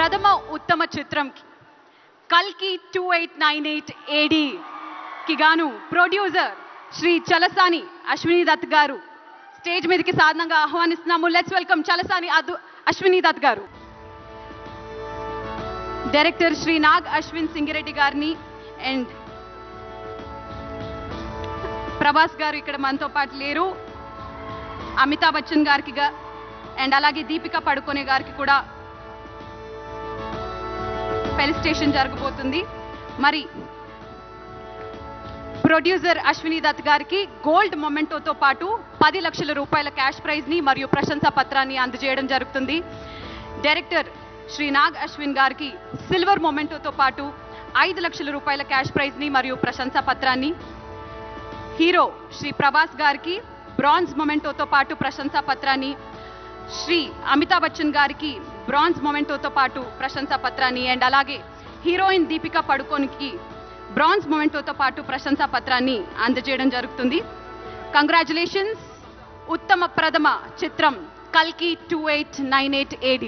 ప్రథమ ఉత్తమ చిత్రం కల్కి 2898 ADకి గాను ప్రొడ్యూసర్ శ్రీ చలసాని అశ్విని దత్ గారు స్టేజ్ మీదకి సాధారణంగా ఆహ్వానిస్తున్నాము. లెట్స్ వెల్కమ్ చలసాని అశ్విని దత్ గారు. డైరెక్టర్ శ్రీ నాగ్ అశ్విన్ సింగిరెడ్డి గారిని అండ్ ప్రభాస్ గారు ఇక్కడ మనతో పాటు లేరు. అమితాబ్ బచ్చన్ గారికి అండ్ అలాగే దీపికా పడుకోనే గారికి కూడా ఫెలిసిటేషన్ జరగబోతుంది. మరి ప్రొడ్యూసర్ అశ్విని దత్ గారికి గోల్డ్ మొమెంటోతో పాటు 10 లక్షల రూపాయల క్యాష్ ప్రైజ్ ని మరియు ప్రశంసా పత్రాన్ని అందజేయడం జరుగుతుంది. డైరెక్టర్ శ్రీ నాగ్ అశ్విన్ గారికి సిల్వర్ మొమెంటోతో పాటు 5 లక్షల రూపాయల క్యాష్ ప్రైజ్ ని మరియు ప్రశంసా పత్రాన్ని, హీరో శ్రీ ప్రభాస్ గారికి బ్రాంజ్ మొమెంటోతో పాటు ప్రశంసా పత్రాన్ని, శ్రీ అమితాబ్ బచ్చన్ గారికి బ్రాంజ్ మొమెంటోతో పాటు ప్రశంసా పత్రాన్ని అండ్ అలాగే హీరోయిన్ దీపికా పడుకోనికి బ్రాంజ్ మొమెంటోతో పాటు ప్రశంసా పత్రాన్ని అందజేయడం జరుగుతుంది. కంగ్రాచులేషన్స్. ఉత్తమ ప్రథమ చిత్రం కల్కి 2898 AD.